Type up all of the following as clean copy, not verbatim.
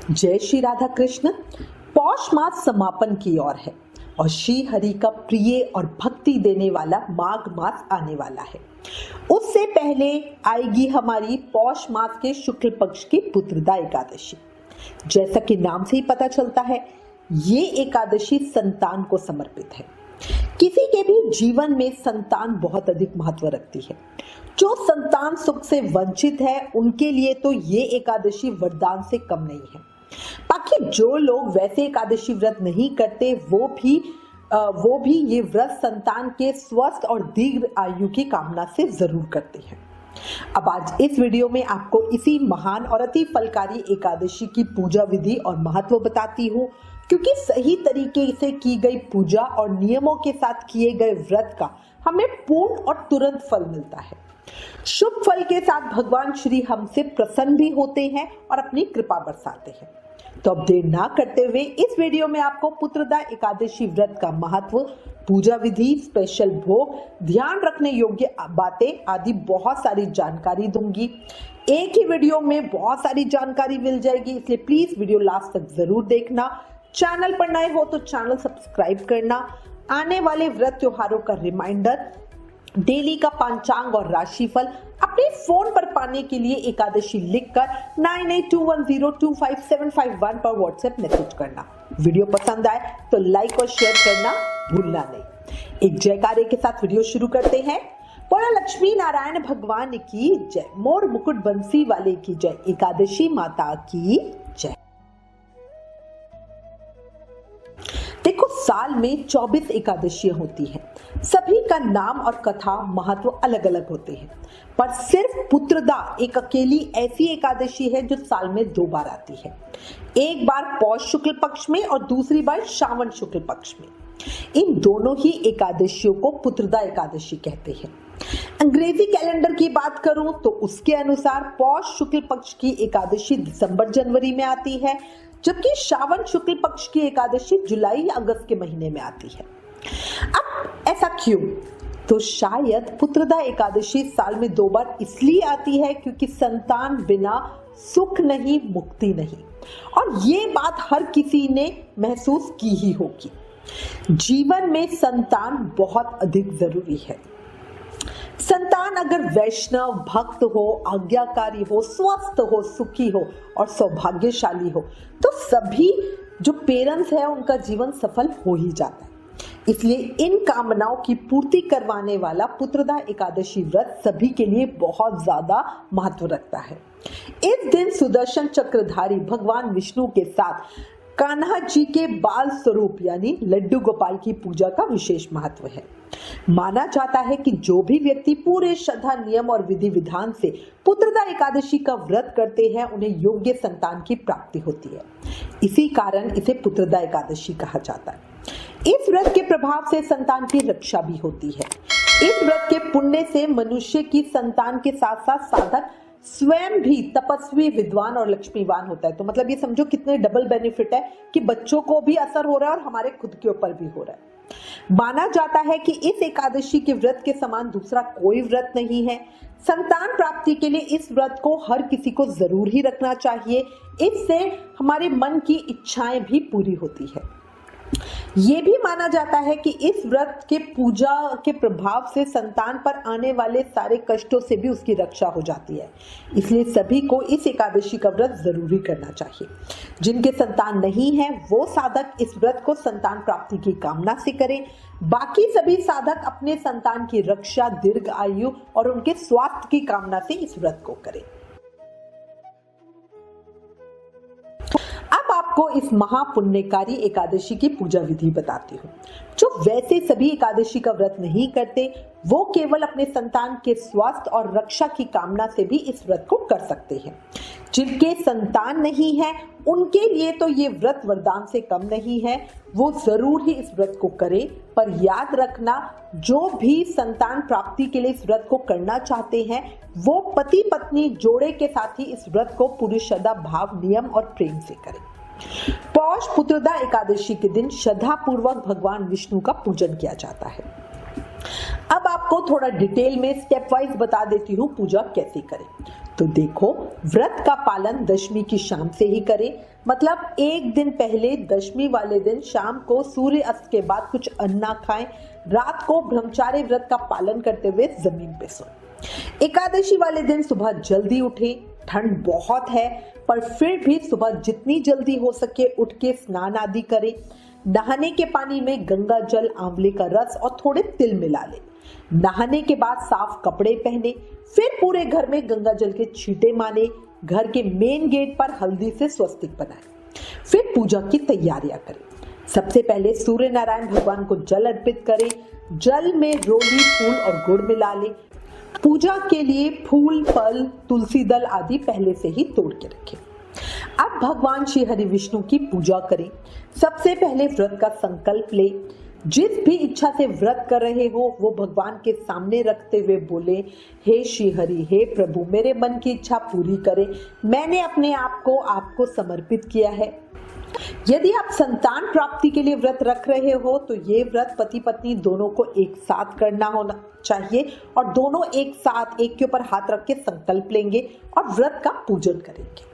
जय श्री राधा कृष्ण। पौष मास समापन की ओर है और श्री हरि का प्रिय और भक्ति देने वाला माघ मास आने वाला है। उससे पहले आएगी हमारी पौष मास के शुक्ल पक्ष की पुत्रदा एकादशी। जैसा कि नाम से ही पता चलता है, ये एकादशी संतान को समर्पित है। किसी के भी जीवन में संतान बहुत अधिक महत्व रखती है। जो संतान सुख से वंचित है, उनके लिए तो ये एकादशी वरदान से कम नहीं है। बाकी जो लोग वैसे एकादशी व्रत नहीं करते, वो भी ये व्रत संतान के स्वस्थ और दीर्घ आयु की कामना से जरूर करते हैं। अब आज इस वीडियो में आपको इसी महान और अति फलकारी एकादशी की पूजा विधि और महत्व बताती हूँ, क्योंकि सही तरीके से की गई पूजा और नियमों के साथ किए गए व्रत का हमें पूर्ण और तुरंत फल मिलता है। शुभ फल के साथ भगवान श्री हमसे प्रसन्न भी होते हैं और अपनी कृपा बरसाते हैं। तो अब देर ना करते हुए इस वीडियो में आपको पुत्रदा एकादशी व्रत का महत्व, पूजा विधि, स्पेशल भोग, ध्यान रखने योग्य बातें आदि बहुत सारी जानकारी दूंगी। एक ही वीडियो में बहुत सारी जानकारी मिल जाएगी, इसलिए प्लीज वीडियो लास्ट तक जरूर देखना। चैनल पर नए हो तो चैनल सब्सक्राइब करना। आने वाले व्रत त्योहारों का रिमाइंडर, डेली का पंचांग और राशिफल अपने फोन पर पाने के लिए एकादशी लिखकर 9821025751 पर व्हाट्सएप मैसेज करना। वीडियो पसंद आए तो लाइक और शेयर करना भूलना नहीं। एक जयकारे के साथ वीडियो शुरू करते हैं। बोलो लक्ष्मी नारायण भगवान की जय, मोर मुकुट बंसी वाले की जय, एकादशी माता की जय। देखो, साल में 24 एकादशियां होती हैं। सभी का नाम और कथा महत्व अलग अलग होते हैं, पर सिर्फ पुत्रदा एक अकेली ऐसी एकादशी है जो साल में 2 बार आती है। एक बार पौष शुक्ल पक्ष में और दूसरी बार श्रावण शुक्ल पक्ष में। इन दोनों ही एकादशियों को पुत्रदा एकादशी कहते हैं। अंग्रेजी कैलेंडर की बात करूं तो उसके अनुसार पौष शुक्ल पक्ष की एकादशी दिसंबर जनवरी में आती है, जबकि श्रावण शुक्ल पक्ष की एकादशी जुलाई या अगस्त के महीने में आती है। अब ऐसा क्यों? तो शायद पुत्रदा एकादशी साल में 2 बार इसलिए आती है क्योंकि संतान बिना सुख नहीं, मुक्ति नहीं, और ये बात हर किसी ने महसूस की ही होगी। जीवन में संतान बहुत अधिक जरूरी है। संतान अगर वैष्णव, भक्त हो, आज्ञाकारी हो, स्वस्थ हो, सुखी हो और सौभाग्यशाली हो, तो सभी जो पेरेंट्स है उनका जीवन सफल हो ही जाता है। इसलिए इन कामनाओं की पूर्ति करवाने वाला पुत्रदा एकादशी व्रत सभी के लिए बहुत ज्यादा महत्व रखता है। इस दिन सुदर्शन चक्रधारी भगवान विष्णु के साथ कान्हा जी के बाल स्वरूप यानी लड्डू गोपाल की पूजा का विशेष महत्व है। माना जाता है कि जो भी व्यक्ति पूरे श्रद्धा, नियम और विधि विधान से पुत्रदा एकादशी का व्रत करते हैं, उन्हें योग्य संतान की प्राप्ति होती है। इसी कारण इसे पुत्रदा एकादशी कहा जाता है। इस व्रत के प्रभाव से संतान की रक्षा भी होती है। इस व्रत के पुण्य से मनुष्य की संतान के साथ साथ साधक स्वयं भी तपस्वी, विद्वान और लक्ष्मीवान होता है। तो मतलब ये समझो कितने डबल बेनिफिट है कि बच्चों को भी असर हो रहा है और हमारे खुद के ऊपर भी हो रहा है। माना जाता है कि इस एकादशी के व्रत के समान दूसरा कोई व्रत नहीं है। संतान प्राप्ति के लिए इस व्रत को हर किसी को जरूर ही रखना चाहिए। इससे हमारे मन की इच्छाएं भी पूरी होती है। ये भी माना जाता है कि इस व्रत के पूजा के प्रभाव से संतान पर आने वाले सारे कष्टों से भी उसकी रक्षा हो जाती है। इसलिए सभी को इस एकादशी का व्रत जरूरी करना चाहिए। जिनके संतान नहीं है वो साधक इस व्रत को संतान प्राप्ति की कामना से करें। बाकी सभी साधक अपने संतान की रक्षा, दीर्घ आयु और उनके स्वास्थ्य की कामना से इस व्रत को करें। अब आपको इस महापुण्यकारी एकादशी की पूजा विधि बताती हूँ। जो वैसे सभी एकादशी का व्रत नहीं करते, वो केवल अपने संतान के स्वास्थ्य और रक्षा की कामना से भी इस व्रत को कर सकते हैं। जिनके संतान नहीं है उनके लिए तो ये व्रत वरदान से कम नहीं है। वो जरूर ही इस व्रत को करें, पर याद रखना, जो भी संतान प्राप्ति के लिए इस व्रत को करना चाहते हैं, वो पति पत्नी जोड़े के साथ ही इस व्रत को पूरी श्रद्धा, भाव, नियम और प्रेम से करें। पौष पुत्रदा एकादशी के दिन श्रद्धा पूर्वक भगवान विष्णु का पूजन किया जाता है। अब आप आपको थोड़ा डिटेल में स्टेप वाइज बता देती हूँ पूजा कैसे करें। तो देखो, व्रत का पालन दशमी की शाम से ही करें, मतलब एक दिन पहले दशमी वाले दिन शाम को सूर्य अस्त के बाद कुछ अन्न ना खाएं, रात को ब्रह्मचार्य व्रत का पालन करते हुए जमीन पे सोएं। एकादशी वाले दिन सुबह जल्दी उठें, ठंड बहुत है पर फिर भी सुबह जितनी जल्दी हो सके उठ के स्नान आदि करें। नहाने के पानी में गंगा जल, आंवले का रस और थोड़े तिल मिला लें। नहाने के बाद साफ कपड़े पहने, फिर पूरे घर में गंगा जल के छींटे मारे, घर के मेन गेट पर हल्दी से स्वस्तिक बनाएं। फिर पूजा की तैयारियां करें। सबसे पहले सूर्य नारायण भगवान को जल अर्पित करें। जल में रोली, फूल और गुड़ मिला लें। पूजा के लिए फूल, फल, तुलसी दल आदि पहले से ही तोड़ के रखें। अब भगवान श्री हरि विष्णु की पूजा करें। सबसे पहले व्रत का संकल्प ले। जिस भी इच्छा से व्रत कर रहे हो वो भगवान के सामने रखते हुए बोले, हे श्री हरि, हे प्रभु, मेरे मन की इच्छा पूरी करें। मैंने अपने आप को आपको समर्पित किया है। यदि आप संतान प्राप्ति के लिए व्रत रख रहे हो तो ये व्रत पति पत्नी दोनों को एक साथ करना होना चाहिए और दोनों एक साथ एक के ऊपर हाथ रख के संकल्प लेंगे और व्रत का पूजन करेंगे।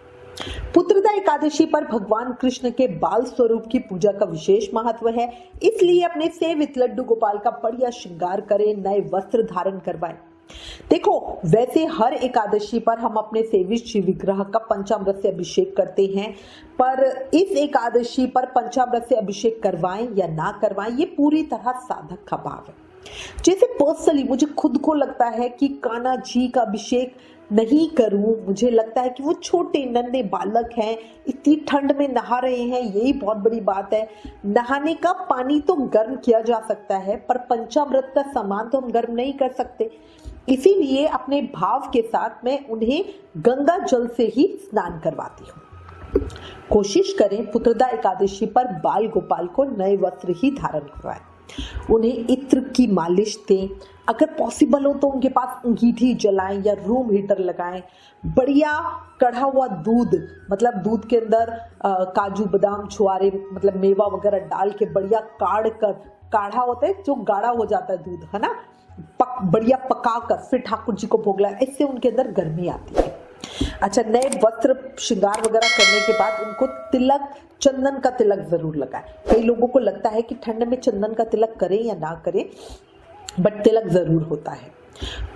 पुत्रदा एकादशी पर भगवान कृष्ण के बाल स्वरूप की पूजा का विशेष महत्व है, इसलिए अपने सेवित लड्डू गोपाल का बढ़िया श्रृंगार करें, नए वस्त्र धारण करवाएं। देखो, वैसे हर एकादशी पर हम अपने सेवित श्री विग्रह का पंचामृत से अभिषेक करते हैं, पर इस एकादशी पर पंचामृत से अभिषेक करवाएं या ना करवाएं ये पूरी तरह साधक का भाव है। जैसे पर्सनली मुझे खुद को लगता है कि कान्हा जी का अभिषेक नहीं करूं, मुझे लगता है कि वो छोटे नन्हे बालक हैं, इतनी ठंड में नहा रहे हैं, यही बहुत बड़ी बात है। नहाने का पानी तो गर्म किया जा सकता है पर पंचामृत का सामान तो हम गर्म नहीं कर सकते, इसीलिए अपने भाव के साथ मैं उन्हें गंगा जल से ही स्नान करवाती हूँ। कोशिश करें पुत्रदा एकादशी पर बाल गोपाल को नए वस्त्र ही धारण करवाएं। उन्हें इत्र की मालिश दें, अगर पॉसिबल हो तो उनके पास अंगीठी जलाएं या रूम हीटर लगाएं। बढ़िया कढ़ा हुआ दूध, मतलब दूध के अंदर काजू बादाम छुआरे, मतलब मेवा वगैरह डाल के बढ़िया काढ़ा होता है जो गाढ़ा हो जाता है दूध, है ना, बढ़िया पका कर फिर ठाकुर जी को भोग लगाएं, इससे उनके अंदर गर्मी आती है। अच्छा, नए वस्त्र श्रृंगार वगैरह करने के बाद उनको तिलक, चंदन का तिलक जरूर लगाएं। कई लोगों को लगता है कि ठंड में चंदन का तिलक करें या ना करें, बट तिलक जरूर होता है।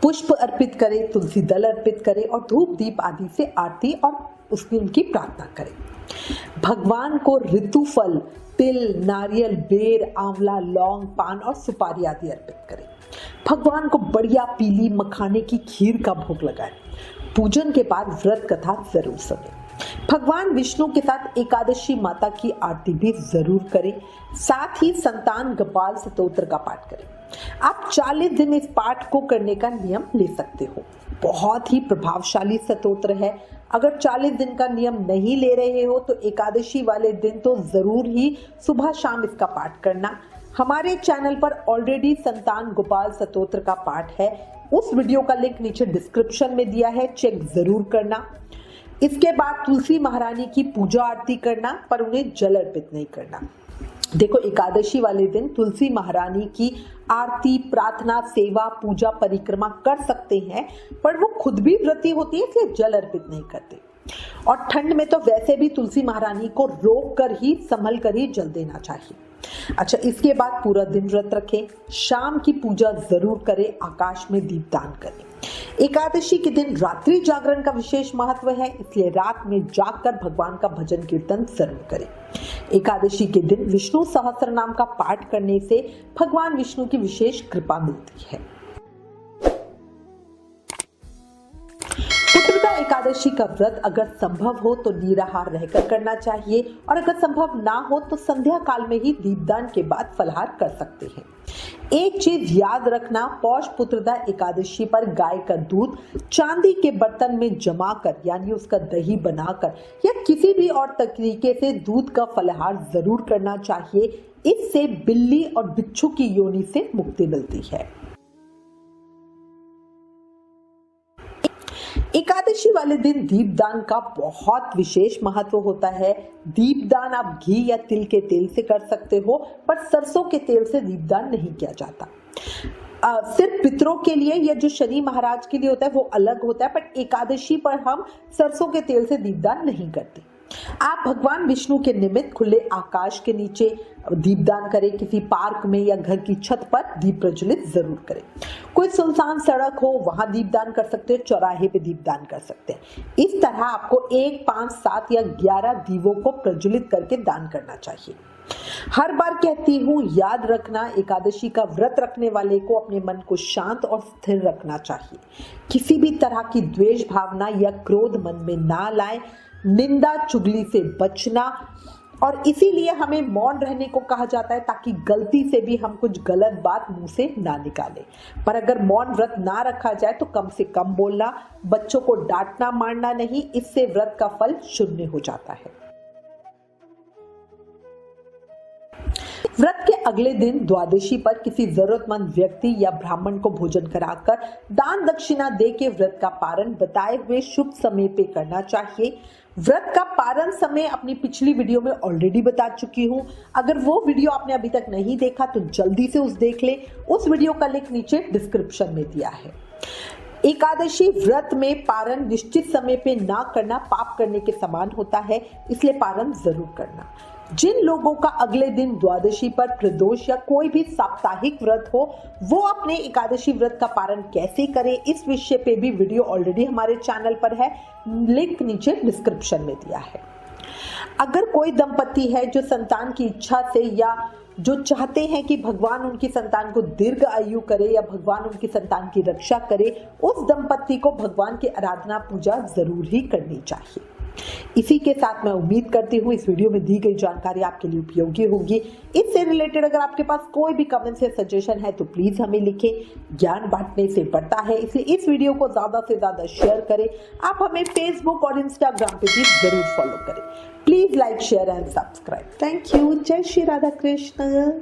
पुष्प अर्पित करें, तुलसी दल अर्पित करें और धूप दीप आदि से आरती और उसकी उनकी प्रार्थना करें। भगवान को ऋतु फल, तिल, नारियल, बेर, आंवला, लौंग, पान और सुपारी आदि अर्पित करें। भगवान को बढ़िया पीली मखाने की खीर का भोग लगाएं। पूजन के बाद व्रत कथा जरूर सुनें। भगवान विष्णु के साथ एकादशी माता की आरती भी जरूर करें। साथ ही संतान गोपाल स्तोत्र का पाठ करें। आप 40 दिन इस पाठ को करने का नियम ले सकते हो। बहुत ही प्रभावशाली स्तोत्र है। अगर 40 दिन का नियम नहीं ले रहे हो तो एकादशी वाले दिन तो जरूर ही सुबह शाम इसका पाठ करना। हमारे चैनल पर ऑलरेडी संतान गोपाल स्तोत्र का पाठ है, उस वीडियो का लिंक नीचे डिस्क्रिप्शन में दिया है, चेक जरूर करना। इसके बाद तुलसी महारानी की पूजा आरती करना, पर उन्हें जल अर्पित नहीं करना। देखो, एकादशी वाले दिन तुलसी महारानी की आरती, प्रार्थना, सेवा, पूजा, परिक्रमा कर सकते हैं, पर वो खुद भी व्रती होती है इसलिए जल अर्पित नहीं करते। और ठंड में तो वैसे भी तुलसी महारानी को रोक कर ही, संभल कर ही जल देना चाहिए। अच्छा, इसके बाद पूरा दिन व्रत रखें, शाम की पूजा जरूर करें, आकाश में दीपदान करें। एकादशी के दिन रात्रि जागरण का विशेष महत्व है, इसलिए रात में जागकर भगवान का भजन कीर्तन जरूर करें। एकादशी के दिन विष्णु सहस्त्र नाम का पाठ करने से भगवान विष्णु की विशेष कृपा मिलती है। पुत्रदा एकादशी का व्रत अगर संभव हो तो निराहार रहकर करना चाहिए और अगर संभव ना हो तो संध्या काल में ही दीपदान के बाद फलाहार कर सकते हैं। एक चीज याद रखना, पौष पुत्रदा एकादशी पर गाय का दूध चांदी के बर्तन में जमाकर, यानी उसका दही बनाकर या किसी भी और तरीके से दूध का फलाहार जरूर करना चाहिए। इससे बिल्ली और बिच्छू की योनि से मुक्ति मिलती है। एकादशी वाले दिन दीपदान का बहुत विशेष महत्व होता है। दीपदान आप घी या तिल के तेल से कर सकते हो, पर सरसों के तेल से दीपदान नहीं किया जाता। सिर्फ पितरों के लिए या जो शनि महाराज के लिए होता है वो अलग होता है, बट एकादशी पर हम सरसों के तेल से दीपदान नहीं करते। आप भगवान विष्णु के निमित्त खुले आकाश के नीचे दीपदान करें, किसी पार्क में या घर की छत पर दीप प्रज्वलित जरूर करें। कोई सुनसान सड़क हो वहां दीपदान कर सकते हैं, चौराहे पे दीपदान कर सकते हैं। इस तरह आपको 1, 5, 7 या 11 दीवों को प्रज्वलित करके दान करना चाहिए। हर बार कहती हूँ, याद रखना, एकादशी का व्रत रखने वाले को अपने मन को शांत और स्थिर रखना चाहिए। किसी भी तरह की द्वेष भावना या क्रोध मन में ना लाए, निंदा चुगली से बचना, और इसीलिए हमें मौन रहने को कहा जाता है ताकि गलती से भी हम कुछ गलत बात मुंह से ना निकालें। पर अगर मौन व्रत ना रखा जाए तो कम से कम बोलना, बच्चों को डांटना मारना नहीं, इससे व्रत का फल शून्य हो जाता है। व्रत के अगले दिन द्वादशी पर किसी जरूरतमंद व्यक्ति या ब्राह्मण को भोजन कराकर दान दक्षिणा दे के व्रत का पारण बताए हुए शुभ समय पे करना चाहिए। व्रत का पारण समय अपनी पिछली वीडियो में ऑलरेडी बता चुकी हूँ। अगर वो वीडियो आपने अभी तक नहीं देखा तो जल्दी से देख ले, उस वीडियो का लिंक नीचे डिस्क्रिप्शन में दिया है। एकादशी व्रत में पारण निश्चित समय पे ना करना पाप करने के समान होता है, इसलिए पारण जरूर करना। जिन लोगों का अगले दिन द्वादशी पर प्रदोष या कोई भी साप्ताहिक व्रत हो, वो अपने एकादशी व्रत का पारण कैसे करें, इस विषय पे भी वीडियो ऑलरेडी हमारे चैनल पर है, लिंक नीचे डिस्क्रिप्शन में दिया है। अगर कोई दंपति है जो संतान की इच्छा से या जो चाहते हैं कि भगवान उनकी संतान को दीर्घ आयु करे या भगवान उनकी संतान की रक्षा करे, उस दंपति को भगवान की आराधना पूजा जरूर ही करनी चाहिए। इसी के साथ मैं उम्मीद करती हूँ इस वीडियो में दी गई जानकारी आपके लिए उपयोगी होगी। इससे रिलेटेड अगर आपके पास कोई भी कमेंट या सजेशन है तो प्लीज हमें लिखें। ज्ञान बांटने से बढ़ता है, इसलिए इस वीडियो को ज्यादा से ज्यादा शेयर करें। आप हमें फेसबुक और इंस्टाग्राम पे भी जरूर फॉलो करें। Please like, share and subscribe. Thank you. जय श्री राधा कृष्ण।